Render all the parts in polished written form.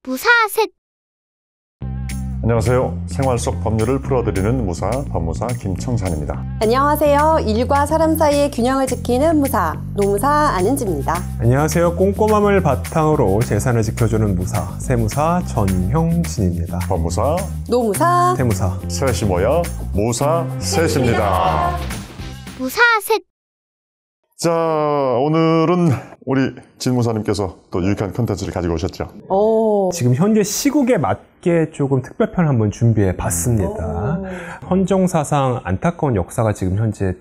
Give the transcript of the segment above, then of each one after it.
무사셋. 안녕하세요. 생활 속 법률을 풀어드리는 무사, 법무사 김청산입니다. 안녕하세요. 일과 사람 사이의 균형을 지키는 무사, 노무사 안은지입니다. 안녕하세요. 꼼꼼함을 바탕으로 재산을 지켜주는 무사, 세무사 전형진입니다. 법무사, 노무사, 세무사. 셋이 모여 무사셋입니다. 무사셋. 자, 오늘은 우리 진 무사님께서 또 유익한 컨텐츠를 가지고 오셨죠. 지금 현재 시국에 맞게 조금 특별편 한번 준비해 봤습니다. 헌정사상 안타까운 역사가 지금 현재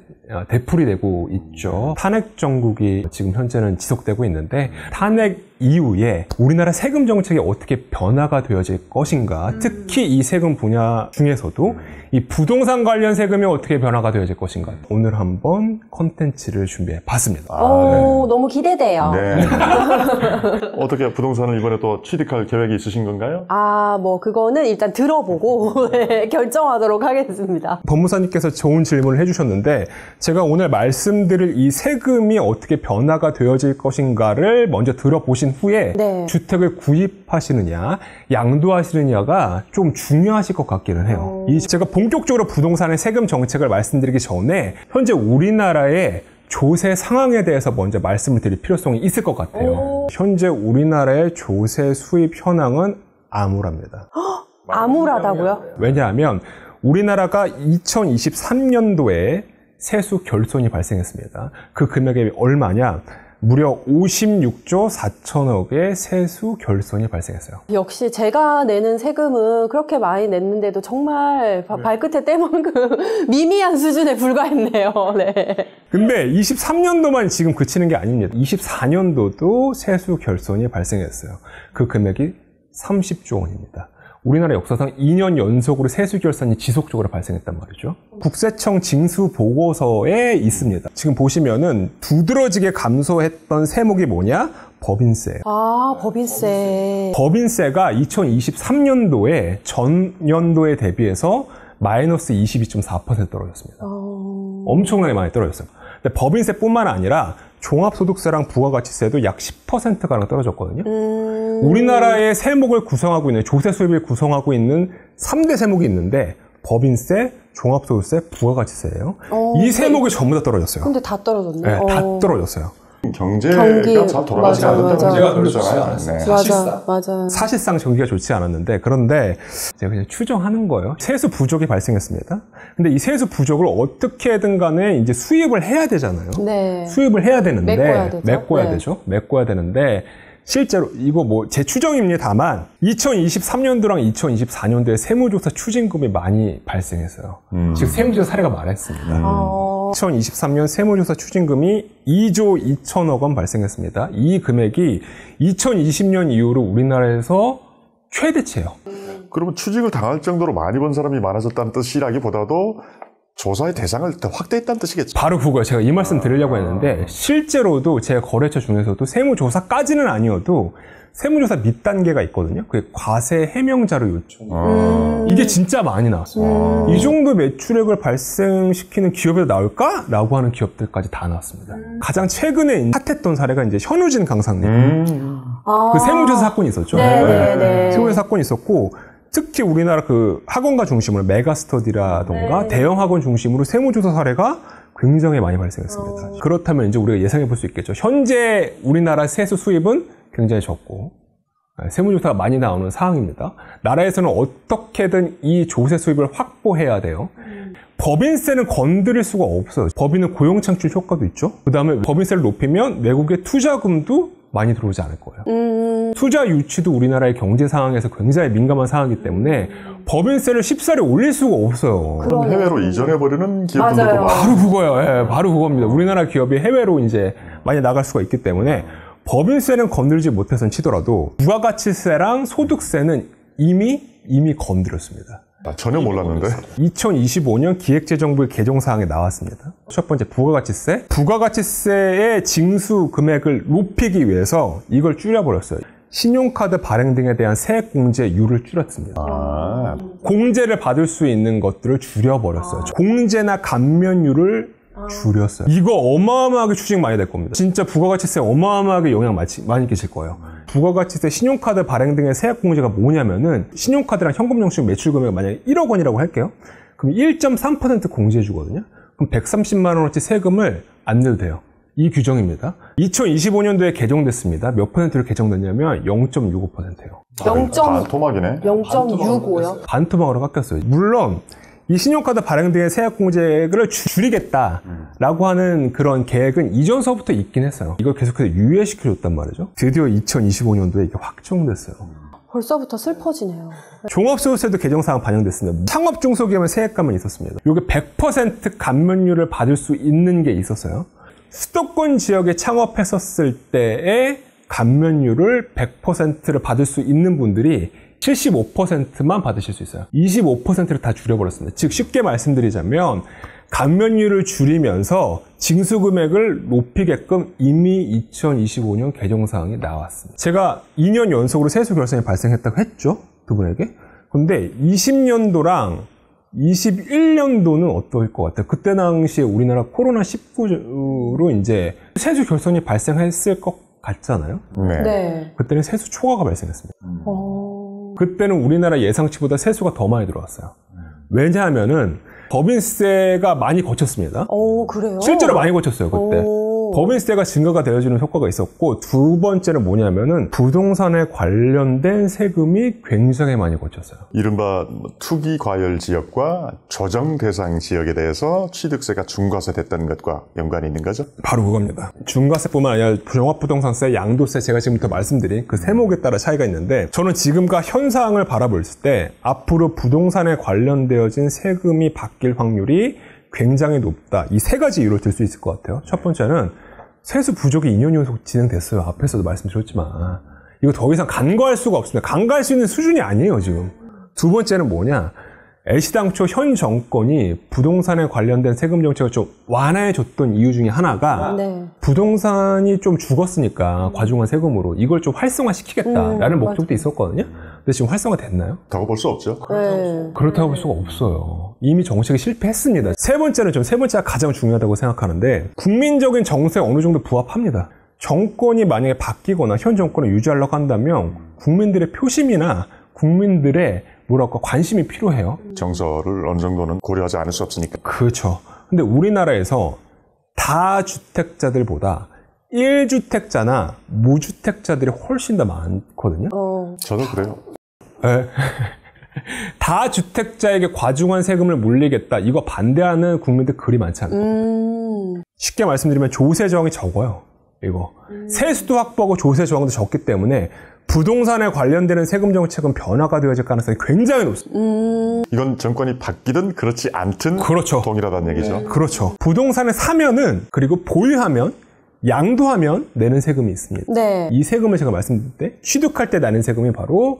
되풀이 되고 있죠. 탄핵 정국이 지금 현재는 지속되고 있는데, 탄핵 이후에 우리나라 세금 정책이 어떻게 변화가 되어질 것인가, 특히 이 세금 분야 중에서도 이 부동산 관련 세금이 어떻게 변화가 되어질 것인가, 오늘 한번 컨텐츠를 준비해 봤습니다. 너무 기대돼요. 네. 어떻게 부동산을 이번에 또 취득할 계획이 있으신 건가요? 그거는 일단 들어보고 결정하도록 하겠습니다. 법무사님께서 좋은 질문을 해주셨는데, 제가 오늘 말씀드릴 이 세금이 어떻게 변화가 되어질 것인가를 먼저 들어보신 후에 네. 주택을 구입하시느냐 양도하시느냐가 좀 중요하실 것 같기는 해요. 제가 본격적으로 부동산의 세금 정책을 말씀드리기 전에 현재 우리나라의 조세 상황에 대해서 먼저 말씀을 드릴 필요성이 있을 것 같아요. 현재 우리나라의 조세 수입 현황은 암울합니다. 암울하다고요? 왜냐하면 우리나라가 2023년도에 세수 결손이 발생했습니다. 그 금액이 얼마냐? 무려 56조 4천억의 세수 결손이 발생했어요. 역시 제가 내는 세금은 그렇게 많이 냈는데도 정말 발끝에 떼만큼 미미한 수준에 불과했네요. 네. 근데 23년도만 지금 그치는 게 아닙니다. 24년도도 세수 결손이 발생했어요. 그 금액이 30조 원입니다. 우리나라 역사상 2년 연속으로 세수 결산이 지속적으로 발생했단 말이죠. 국세청 징수 보고서에 있습니다. 지금 보시면은 두드러지게 감소했던 세목이 뭐냐? 법인세. 법인세. 법인세가 2023년도에 전년도에 대비해서 마이너스 22.4% 떨어졌습니다. 엄청나게 많이 떨어졌어요. 근데 법인세뿐만 아니라 종합소득세랑 부가가치세도 약 10%가량 떨어졌거든요. 우리나라의 세목을 구성하고 있는, 조세 수입을 구성하고 있는 3대 세목이 있는데, 법인세, 종합소득세, 부가가치세예요. 이 세목이 전부 다 떨어졌어요. 근데 다 떨어졌네. 네, 다 떨어졌어요. 경제가 잘 돌아가지 않는다고 경제가 그렇지 그러잖아요. 않았어요. 네. 맞아. 사실상 경기가 좋지 않았는데, 그런데 제가 그냥 추정하는 거예요. 세수 부족이 발생했습니다. 근데 이 세수 부족을 어떻게든 간에 이제 수입을 해야 되잖아요. 네. 수입을 해야 되는데, 메꿔야 되죠. 메꿔야 되는데, 실제로 이거 제 추정입니다만 2023년도랑 2024년도에 세무조사 추징금이 많이 발생했어요. 즉 세무조사 사례가 많았습니다. 2023년 세무조사 추징금이 2조 2천억 원 발생했습니다. 이 금액이 2020년 이후로 우리나라에서 최대치예요. 그러면 취직을 당할 정도로 많이 번 사람이 많아졌다는 뜻이라기보다도 조사의 대상을 확대했다는 뜻이겠죠. 바로 그거예요. 제가 이 말씀 드리려고 했는데, 실제로도 제 거래처 중에서도 세무조사까지는 아니어도 세무조사 밑단계가 있거든요. 그게 과세 해명자료 요청. 이게 진짜 많이 나왔어요. 이 정도 매출액을 발생시키는 기업에도 나올까? 라고 하는 기업들까지 다 나왔습니다. 가장 최근에 핫했던 사례가 이제 현우진 강사님. 그 세무조사 사건이 있었죠. 네. 세무조사 사건이 있었고, 특히 우리나라 그 학원가 중심으로 메가스터디라던가 대형 학원 중심으로 세무조사 사례가 굉장히 많이 발생했습니다. 그렇다면 이제 우리가 예상해 볼 수 있겠죠. 현재 우리나라 세수 수입은 굉장히 적고 세무조사가 많이 나오는 상황입니다. 나라에서는 어떻게든 이 조세 수입을 확보해야 돼요. 법인세는 건드릴 수가 없어요. 법인은 고용 창출 효과도 있죠. 그 다음에 법인세를 높이면 외국의 투자금도 많이 들어오지 않을 거예요. 투자 유치도 우리나라의 경제 상황에서 굉장히 민감한 상황이기 때문에 법인세를 쉽사리 올릴 수가 없어요. 그럼 해외로 이전해버리는 기업들도 많아요. 바로 그거예요. 바로 그겁니다. 우리나라 기업이 해외로 이제 많이 나갈 수가 있기 때문에 법인세는 건들지 못해서는 치더라도 부가가치세랑 소득세는 이미 건드렸습니다. 전혀 몰랐는데. 2025년 기획재정부의 개정사항에 나왔습니다. 첫 번째 부가가치세. 부가가치세의 징수 금액을 높이기 위해서 이걸 줄여버렸어요. 신용카드 발행 등에 대한 세액 공제율을 줄였습니다. 공제를 받을 수 있는 것들을 줄여버렸어요. 공제나 감면율을 줄였어요. 이거 어마어마하게 추징 많이 될 겁니다. 진짜 부가가치세 어마어마하게 영향 많이 끼칠 거예요. 부가가치세 신용카드 발행 등의 세액공제가 뭐냐면은 신용카드랑 현금 영수증 매출 금액이 만약에 1억 원이라고 할게요. 그럼 1.3% 공제해 주거든요. 그럼 130만 원어치 세금을 안 내도 돼요. 이 규정입니다. 2025년도에 개정됐습니다. 몇 퍼센트로 개정됐냐면 0.65%예요. 반토막이네. 0.65요? 반토막으로 깎였어요. 물론 이 신용카드 발행 등의 세액공제를 줄이겠다라고 하는 그런 계획은 이전서부터 있긴 했어요. 이걸 계속해서 유예시켜줬단 말이죠. 드디어 2025년도에 이게 확정됐어요. 벌써부터 슬퍼지네요. 종합소득세도 개정사항 반영됐습니다. 창업 중소기업의 세액감은 있었습니다. 이게 100% 감면율을 받을 수 있는 게 있었어요. 수도권 지역에 창업했었을 때의 감면율을 100%를 받을 수 있는 분들이 75%만 받으실 수 있어요. 25%를 다 줄여버렸습니다. 즉 쉽게 말씀드리자면 감면율을 줄이면서 징수금액을 높이게끔 이미 2025년 개정사항이 나왔습니다. 제가 2년 연속으로 세수 결산이 발생했다고 했죠? 두 분에게. 근데 20년도랑 21년도는 어떨 것 같아요? 그때 당시에 우리나라 코로나19로 이제 세수 결손이 발생했을 것 같잖아요? 네. 그때는 세수 초과가 발생했습니다. 그때는 우리나라 예상치보다 세수가 더 많이 들어왔어요. 왜냐하면은 법인세가 많이 거쳤습니다. 그래요? 실제로 많이 거쳤어요, 그때. 법인세가 증가가 되어주는 효과가 있었고, 두 번째는 뭐냐면은 부동산에 관련된 세금이 굉장히 많이 거쳤어요. 이른바 투기 과열 지역과 조정 대상 지역에 대해서 취득세가 중과세 됐다는 것과 연관이 있는 거죠? 바로 그겁니다. 중과세뿐만 아니라 종합부동산세, 양도세 제가 지금부터 말씀드린 그 세목에 따라 차이가 있는데 저는 지금과 현상을 바라볼 때 앞으로 부동산에 관련되어진 세금이 바뀔 확률이 굉장히 높다. 이 세 가지 이유를 들 수 있을 것 같아요. 첫 번째는 세수 부족이 2년 연속 진행됐어요. 앞에서도 말씀드렸지만 이거 더 이상 간과할 수가 없습니다. 간과할 수 있는 수준이 아니에요, 지금. 두 번째는 뭐냐? 애시당초 현 정권이 부동산에 관련된 세금 정책을 좀 완화해줬던 이유 중에 하나가 네. 부동산이 좀 죽었으니까 과중한 세금으로 이걸 좀 활성화시키겠다라는 목적도 있었거든요. 근데 지금 활성화됐나요? 다고 볼 수 없죠. 네. 그렇다고 볼 수가 없어요. 이미 정책이 실패했습니다. 세 번째가 가장 중요하다고 생각하는데 국민적인 정서에 어느 정도 부합합니다. 정권이 만약에 바뀌거나 현 정권을 유지하려고 한다면 국민들의 표심이나 국민들의 관심이 필요해요. 정서를 어느 정도는 고려하지 않을 수 없으니까. 그렇죠. 근데 우리나라에서 다주택자들보다 1주택자나 무주택자들이 훨씬 더 많거든요. 저도 그래요. 네. 다주택자에게 과중한 세금을 물리겠다. 이거 반대하는 국민들 그리 많지 않거든요. 쉽게 말씀드리면 조세 저항이 적어요. 이거. 세수도 확보하고 조세 저항도 적기 때문에 부동산에 관련되는 세금 정책은 변화가 되어질 가능성이 굉장히 높습니다. 이건 정권이 바뀌든 그렇지 않든 그렇죠. 동일하다는 얘기죠. 그렇죠. 부동산을 사면은 그리고 보유하면 양도하면 내는 세금이 있습니다. 네. 이 세금을 제가 말씀드릴 때 취득할 때 내는 세금이 바로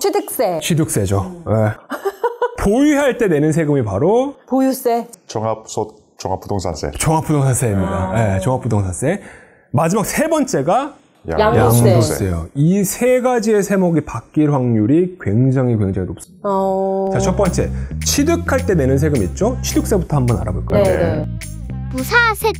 취득세죠. 네. 보유할 때 내는 세금이 바로 보유세. 종합부동산세. 종합부동산세입니다. 네, 종합부동산세. 마지막 세 번째가 양도세. 양도세요. 이 세 가지의 세목이 바뀔 확률이 굉장히 높습니다. 자, 첫 번째, 취득할 때 내는 세금 있죠? 취득세부터 한번 알아볼까요? 네. 무사셋